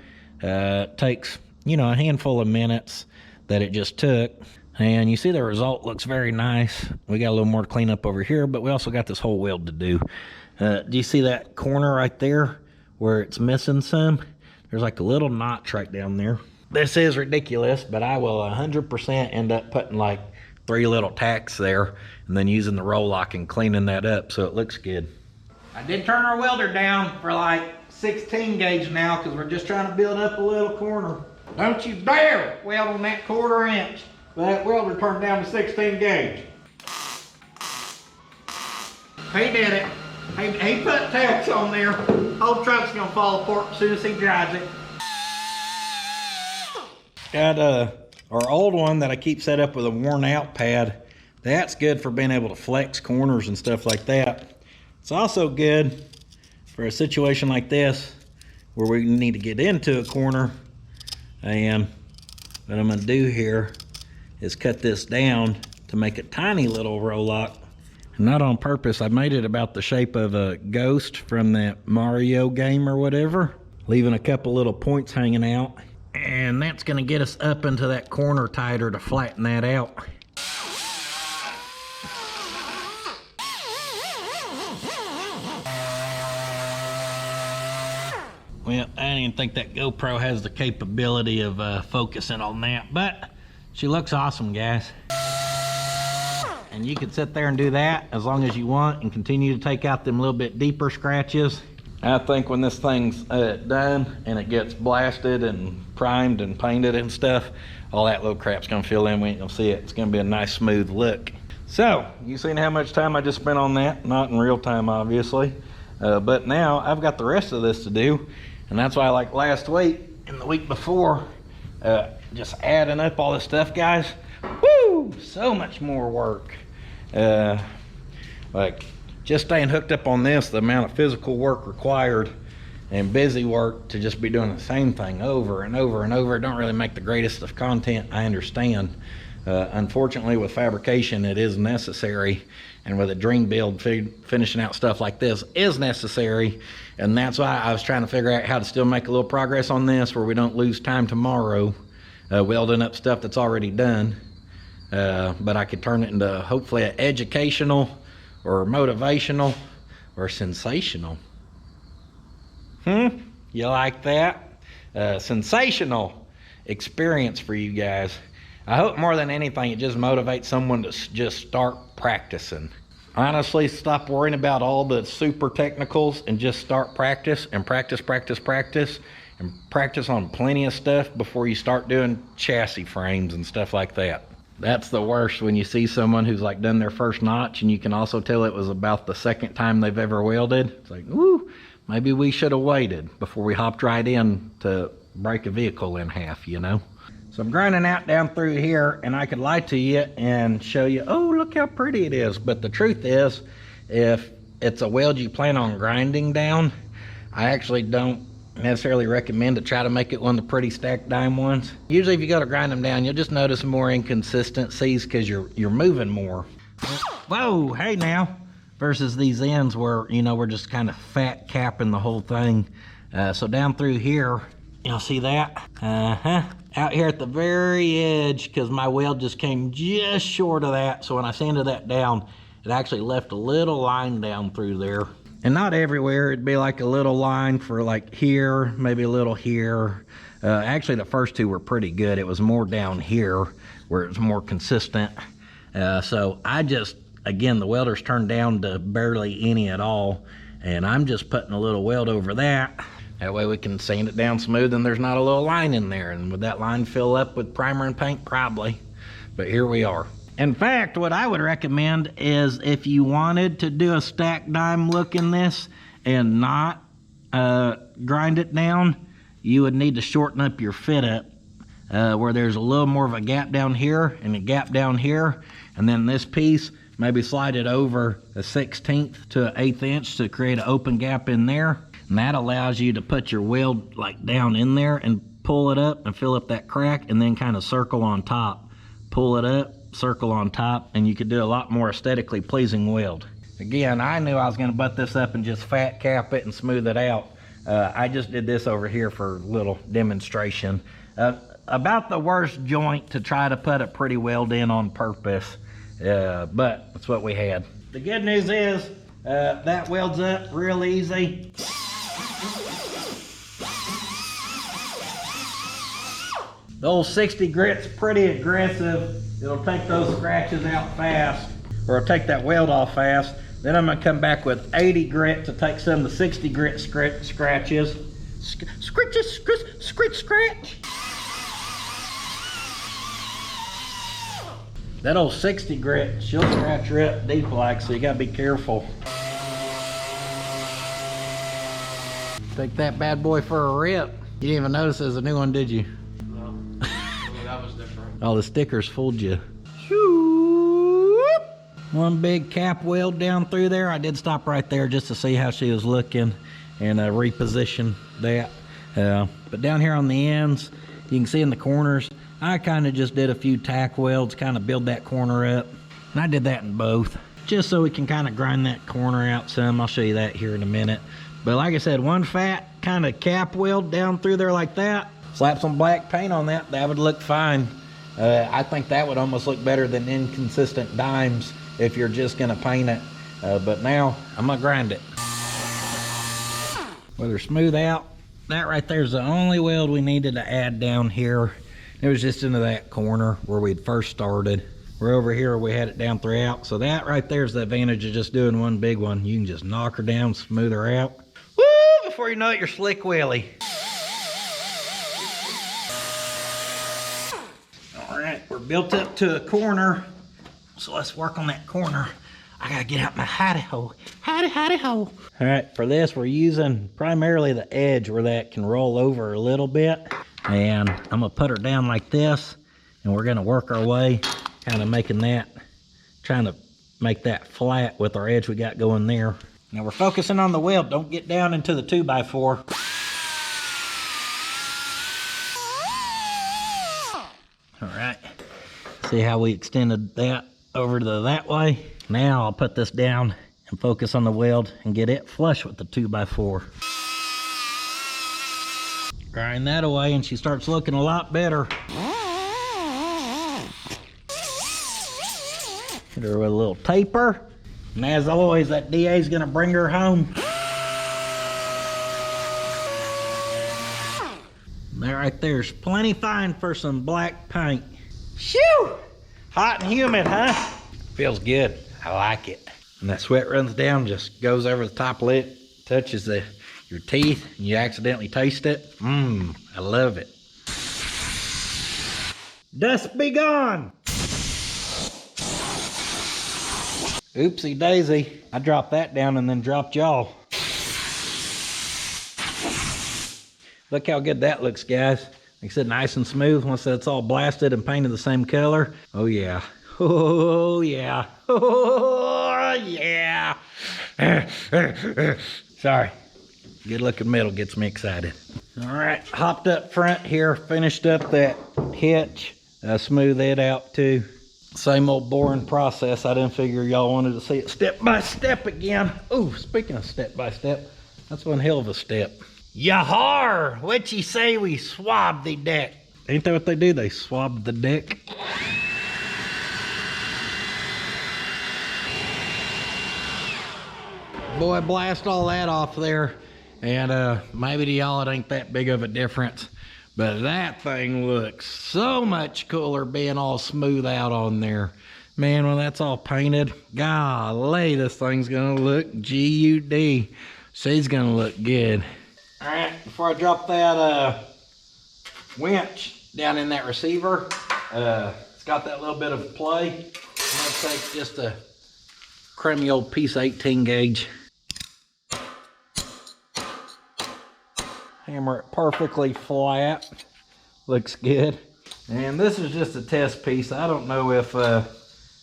takes, you know, a handful of minutes that it just took. And you see the result looks very nice. We got a little more to clean up over here, but we also got this whole weld to do. Do you see that corner right there where it's missing some? There's like a little notch right down there. This is ridiculous, but I will 100% end up putting like 3 little tacks there and then using the roll lock and cleaning that up so it looks good. I did turn our welder down for like 16 gauge now because we're just trying to build up a little corner. Don't you dare weld on that 1/4 inch. That welder turned down to 16 gauge. He did it. He put tacks on there. Whole truck's gonna fall apart as soon as he drives it. Got our old one that I keep set up with a worn out pad. That's good for being able to flex corners and stuff like that. It's also good for a situation like this where we need to get into a corner. And what I'm gonna do here is cut this down to make a tiny little roll lock. Not on purpose, I made it about the shape of a ghost from that Mario game or whatever, leaving a couple little points hanging out. And that's gonna get us up into that corner tighter to flatten that out. Well, I didn't even think that GoPro has the capability of focusing on that, but she looks awesome, guys. And you can sit there and do that as long as you want and continue to take out them little bit deeper scratches. I think when this thing's done and it gets blasted and primed and painted and stuff, all that little crap's gonna fill in. We ain't gonna see it. It's gonna be a nice smooth look. So, you seen how much time I just spent on that? Not in real time, obviously. But now I've got the rest of this to do. And that's why, like last week and the week before, just adding up all this stuff, guys, woo, so much more work. Like just staying hooked up on this, the amount of physical work required and busy work to just be doing the same thing over and over and over, don't really make the greatest of content, I understand. Unfortunately, with fabrication, it is necessary, and with a dream build, finishing out stuff like this is necessary, and that's why I was trying to figure out how to still make a little progress on this where we don't lose time tomorrow welding up stuff that's already done, but I could turn it into hopefully an educational or motivational or sensational. You like that? Sensational experience for you guys. I hope more than anything it just motivates someone to just start practicing. Honestly, stop worrying about all the super technicals and just start practice and practice. and practice on plenty of stuff before you start doing chassis frames and stuff like that. That's the worst, when you see someone who's like done their first notch and you can also tell it was about the second time they've ever welded. It's like, woo, maybe we should have waited before we hopped right in to break a vehicle in half, you know? So I'm grinding out down through here, and I could lie to you and show you, oh, look how pretty it is. But the truth is, if it's a weld you plan on grinding down, I actually don't necessarily recommend to try to make it one of the pretty stacked dime ones. Usually if you go to grind them down, you'll just notice more inconsistencies because you're moving more. Whoa, hey now. Versus these ends where, you know, we're just kind of fat capping the whole thing. So down through here, you'll see that? Out here at the very edge, because my weld just came just short of that. So when I sanded that down, it actually left a little line down through there. And not everywhere, it'd be like a little line for like here, maybe a little here. Actually, the first two were pretty good. It was more down here where it was more consistent. So I just, again, the welder's turned down to barely any at all. And I'm just putting a little weld over that. That way we can sand it down smooth and there's not a little line in there. And would that line fill up with primer and paint? Probably. But here we are. In fact, what I would recommend is if you wanted to do a stacked dime look in this and not grind it down, you would need to shorten up your fit up where there's a little more of a gap down here and a gap down here. And then this piece, maybe slide it over a 1/16 to an 1/8 inch to create an open gap in there. And that allows you to put your weld like down in there and pull it up and fill up that crack and then kind of circle on top. Pull it up, circle on top, and you could do a lot more aesthetically pleasing weld. Again, I knew I was gonna butt this up and just fat cap it and smooth it out. I just did this over here for a little demonstration. About the worst joint to try to put a pretty weld in on purpose, but that's what we had. The good news is that welds up real easy. The old 60 grit's pretty aggressive. It'll take those scratches out fast, or it'll take that weld off fast. Then I'm gonna come back with 80 grit to take some of the 60 grit scratches. Scratch. That old 60 grit, she'll scratch her up deep like, so you gotta be careful. Take that bad boy for a rip. You didn't even notice there's a new one, did you? That was different. All the stickers fooled you. One big cap weld down through there. I did stop right there just to see how she was looking and reposition that. But down here on the ends, you can see in the corners, I kind of just did a few tack welds, kind of build that corner up. And I did that in both, just so we can kind of grind that corner out some. I'll show you that here in a minute. But like I said, one fat kind of cap weld down through there like that. Slap some black paint on that, that would look fine. I think that would almost look better than inconsistent dimes if you're just gonna paint it. But now, I'm gonna grind it. Whether smooth out, that right there is the only weld we needed to add down here. It was just into that corner where we'd first started. We're over here, we had it down throughout. So that right there is the advantage of just doing one big one. You can just knock her down, smooth her out. Woo! Before you know it, you're slick Willie. All right, we're built up to a corner. So let's work on that corner. I gotta get out my hidey hole. Hidey hole. All right, for this, we're using primarily the edge where that can roll over a little bit. And I'm gonna put her down like this, and we're gonna work our way, kind of making that, trying to make that flat with our edge we got going there. Now we're focusing on the weld. Don't get down into the 2x4. All right, see how we extended that over to that way? Now I'll put this down and focus on the weld and get it flush with the 2x4. Grind that away and she starts looking a lot better. Hit her with a little taper. And as always, that DA is gonna bring her home. And that right there's plenty fine for some black paint. Shoo! Hot and humid, huh? Feels good, I like it. And that sweat runs down, just goes over the top lip, touches the your teeth and you accidentally taste it. I love it. Dust be gone. Oopsie daisy. I dropped that down and then dropped y'all. Look how good that looks, guys. Like I said, nice and smooth once that's all blasted and painted the same color. Oh yeah. Oh yeah. Oh yeah. Sorry. Good looking metal gets me excited. All right, hopped up front here, finished up that hitch. Smooth it out too. Same old boring process. I didn't figure y'all wanted to see it step by step again. Ooh, speaking of step by step, that's one hell of a step. Yahar! What'd you say we swab the deck? Ain't that what they do? They swab the deck. Boy, blast all that off there. And maybe to y'all it ain't that big of a difference. But that thing looks so much cooler being all smooth out on there. Man, when that's all painted, golly, this thing's gonna look G-U-D. She's gonna look good. All right, before I drop that winch down in that receiver, it's got that little bit of play. I'm gonna take just a crummy old piece of 18 gauge. Hammer it perfectly flat. Looks good. And this is just a test piece. I don't know if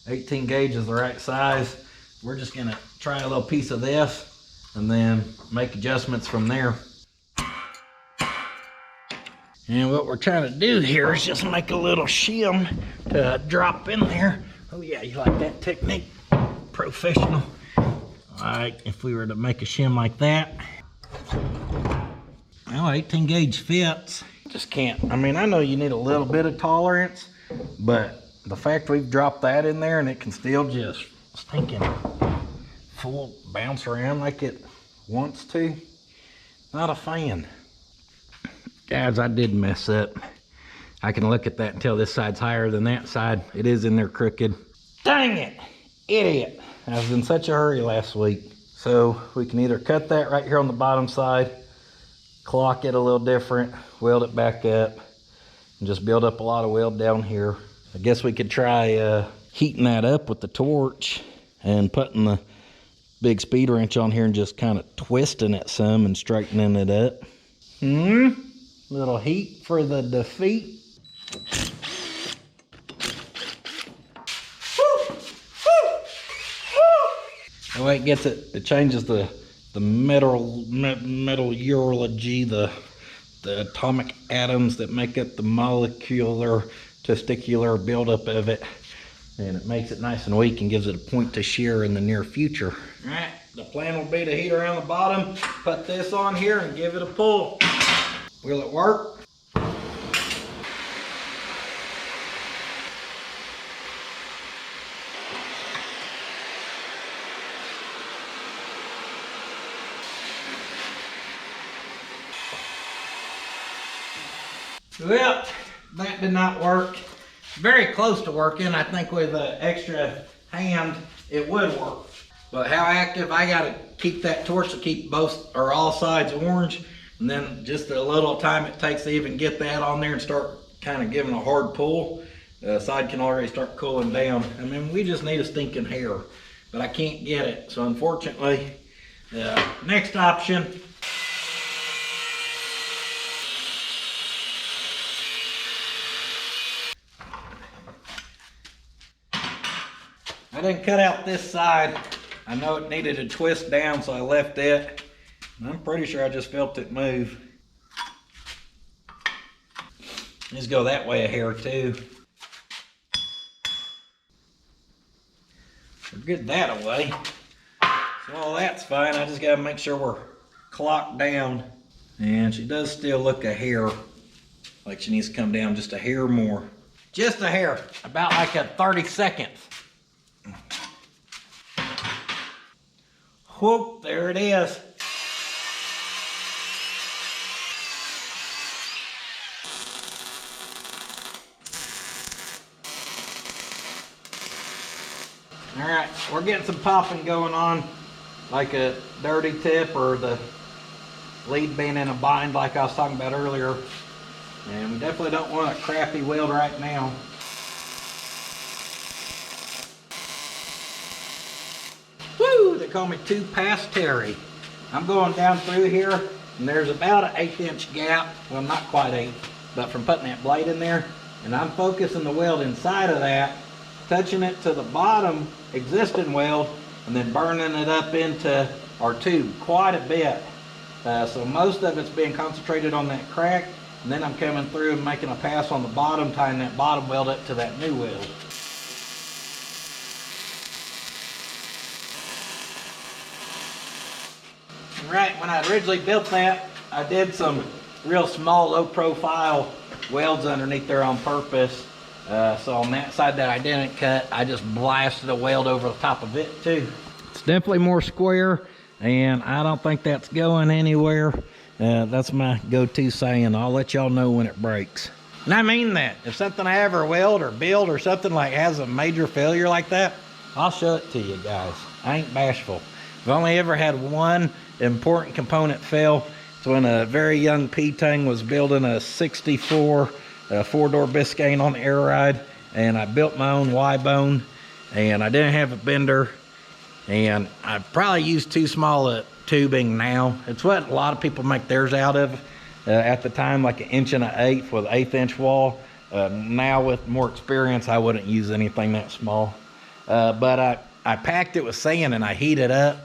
18 gauge is the right size. We're just gonna try a little piece of this and then make adjustments from there. And what we're trying to do here is just make a little shim to drop in there. Oh yeah, you like that technique? Professional. All right, if we were to make a shim like that. Well, 18 gauge fits. Just can't. I mean, I know you need a little bit of tolerance, but the fact we've dropped that in there and it can still just stinking full bounce around like it wants to, not a fan. Guys, I did mess up. I can look at that and tell this side's higher than that side. It is in there crooked. Dang it, idiot. I was in such a hurry last week. So we can either cut that right here on the bottom side, clock it a little different, weld it back up, and just build up a lot of weld down here. I guess we could try heating that up with the torch and putting the big speed wrench on here and just kind of twisting it some and straightening it up. Little heat for the defeat. The way it gets it, it changes the metallurgy, the atomic atoms that make up the molecular, testicular buildup of it. And it makes it nice and weak and gives it a point to shear in the near future. All right, the plan will be to heat around the bottom, put this on here and give it a pull. Will it work? Well, that did not work. Very close to working. I think with an extra hand, it would work. But how active, I gotta keep that torch to keep both or all sides orange. And then just a little time it takes to even get that on there and start kind of giving a hard pull. The side can already start cooling down. I mean, we just need a stinking hair, but I can't get it. So unfortunately, next option. I didn't cut out this side. I know it needed to twist down, so I left it. I'm pretty sure I just felt it move. Let's go that way a hair too. We're good that away. So all that's fine. I just gotta make sure we're clocked down. And she does still look a hair like she needs to come down just a hair more. Just a hair, about like a 32nd. Whoop, there it is. All right, we're getting some popping going on, like a dirty tip or the lead being in a bind like I was talking about earlier. And we definitely don't want a crappy weld right now. Woo! They call me 2 Past Terry. I'm going down through here, and there's about an 1/8 gap. Well, not quite 8, but from putting that blade in there. And I'm focusing the weld inside of that, touching it to the bottom existing weld, and then burning it up into our tube quite a bit. So most of it's being concentrated on that crack, and then I'm coming through and making a pass on the bottom, tying that bottom weld up to that new weld. Right, when I originally built that, I did some real small, low profile welds underneath there on purpose. So on that side that I didn't cut, I just blasted a weld over the top of it too. It's definitely more square, and I don't think that's going anywhere. That's my go-to saying. I'll let y'all know when it breaks. And I mean that. If something I ever weld or build or something like has a major failure like that, I'll show it to you guys. I ain't bashful. I've only ever had one important component fail. It's when a very young P-Tang was building a 64 4-door Biscayne on the air ride, and I built my own Y-bone, and I didn't have a bender, and I probably used too small a tubing now. It's what a lot of people make theirs out of at the time, like 1 1/8 with 1/8 inch wall. Now with more experience, I wouldn't use anything that small. But I packed it with sand and I heated up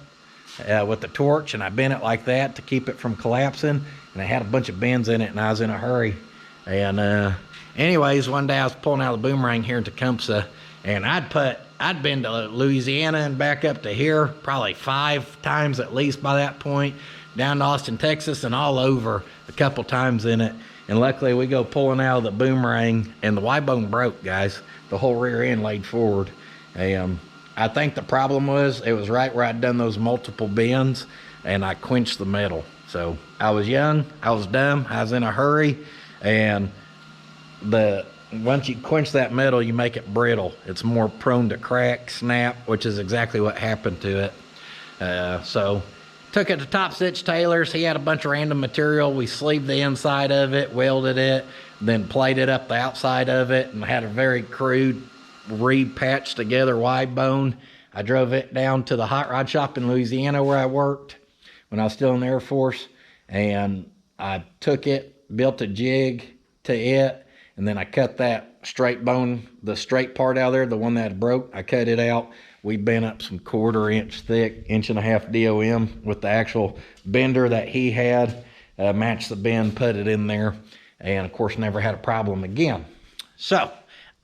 with the torch, and I bent it like that to keep it from collapsing, and I had a bunch of bends in it, and I was in a hurry. And anyways, one day I was pulling out the boomerang here in Tecumseh, and I'd been to Louisiana and back up to here probably 5 times at least by that point, down to Austin, Texas, and all over a couple times in it. And luckily we go pulling out of the boomerang, and the Y-bone broke, guys. The whole rear end laid forward. I think the problem was it was right where I'd done those multiple bends, and I quenched the metal. So I was young, I was dumb, I was in a hurry, and once you quench that metal, you make it brittle. It's more prone to crack, snap, which is exactly what happened to it. So took it to Top Stitch Taylor's. He had a bunch of random material. We sleeved the inside of it, welded it, then plated up the outside of it, and had a very crude re-patched together Y-bone. I drove it down to the hot rod shop in Louisiana where I worked when I was still in the Air Force, and I took it, built a jig to it, and then I cut that straight bone, the straight part out of there, the one that broke, I cut it out. We bent up some 1/4 inch thick, 1.5 inch DOM with the actual bender that he had, matched the bend, put it in there, and of course never had a problem again. So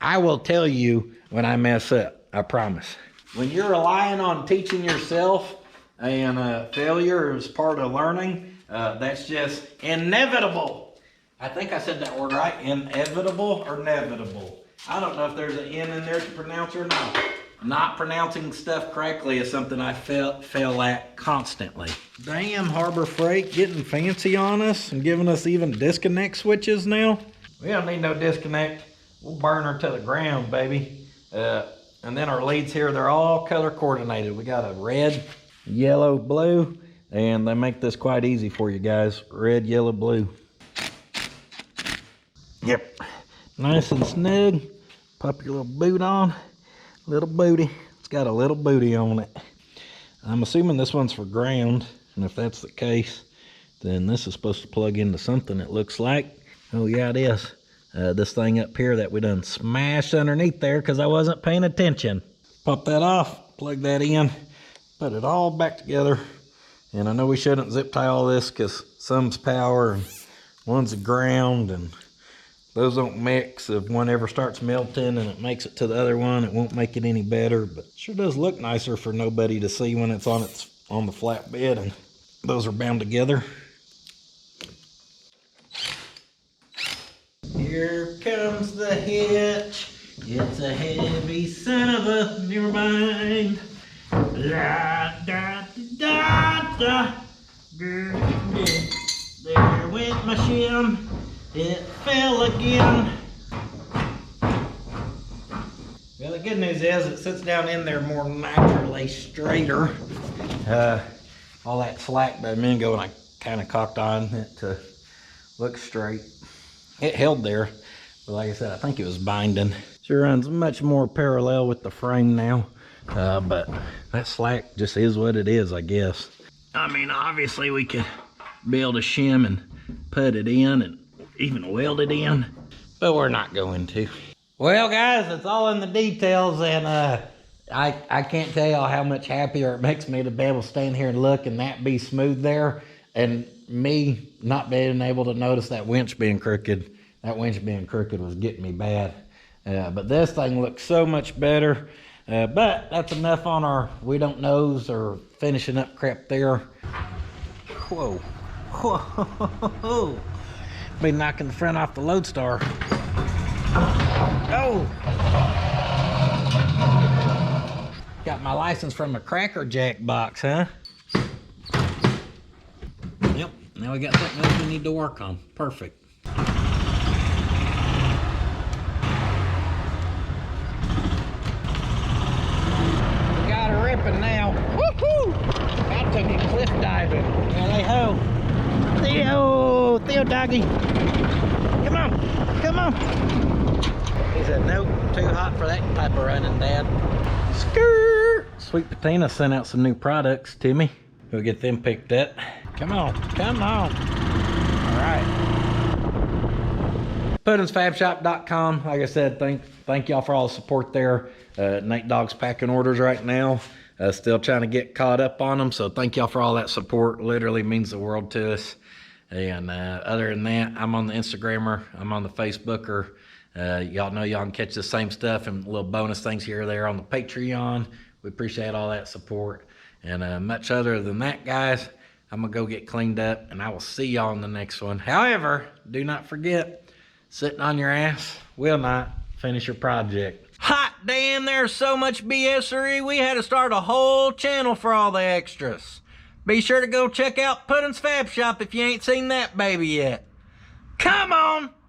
I will tell you when I mess up, I promise. When you're relying on teaching yourself, and failure is part of learning, that's just inevitable. I think I said that word right, inevitable or inevitable. I don't know if there's an N in there to pronounce or not. Not pronouncing stuff correctly is something I fail at constantly. Damn, Harbor Freight getting fancy on us and giving us even disconnect switches now. We don't need no disconnect. We'll burn her to the ground, baby. And then our leads here, they're all color coordinated. We got a red, yellow, blue, and they make this quite easy for you guys. Red, yellow, blue. Yep, nice and snug. Pop your little boot on. Little booty. It's got a little booty on it. I'm assuming this one's for ground, and if that's the case, then this is supposed to plug into something, it looks like. Oh yeah, it is. This thing up here that we done smashed underneath there because I wasn't paying attention. Pop that off, plug that in, put it all back together. And I know we shouldn't zip tie all this because some's power and one's ground, and those don't mix. If one ever starts melting and it makes it to the other one, it won't make it any better, but it sure does look nicer for nobody to see when it's on the flatbed and those are bound together. Here comes the hitch. It's a heavy son of a, never mind. Da, da, da, da. There went my shim. It fell again. Well, the good news is it sits down in there more naturally straighter. All that slack by a minute ago when I kind of cocked on it to look straight. It held there, but like I said, I think it was binding. Sure runs much more parallel with the frame now, but that slack just is what it is, I guess. I mean, obviously we could be able to shim and put it in and even weld it in, but we're not going to. Well, guys, it's all in the details, and I can't tell y'all how much happier it makes me to be able to stand here and look and that be smooth there, and me not being able to notice that winch being crooked. That winch being crooked was getting me bad. But this thing looks so much better. But that's enough on our we don't knows or finishing up crap there. Whoa. Whoa. Be knocking the front off the Lodestar. Oh! Got my license from a Cracker Jack box, huh? Yep, now we got something else we need to work on. Perfect. Got her ripping now. Woohoo! I took it cliff diving. Hey ho! Theo doggy! Come on! Come on! He said, nope, too hot for that type of running, Dad. Skirt! Sweet Patina sent out some new products to me. We'll get them picked up. Come on, come on. All right. PuttinsFabShop.com. Like I said, thank y'all for all the support there. Nate Dogg's packing orders right now. Still trying to get caught up on them, so thank y'all for all that support. Literally means the world to us. And other than that, I'm on the Instagrammer, I'm on the Facebooker. Y'all know y'all can catch the same stuff and little bonus things here or there on the Patreon. We appreciate all that support. And much other than that, guys, I'm gonna go get cleaned up, and I will see y'all in the next one. However, do not forget, sitting on your ass will not finish your project. Hot damn, there's so much BS-ery, we had to start a whole channel for all the extras. Be sure to go check out Puttin's Fab Shop if you ain't seen that baby yet. Come on!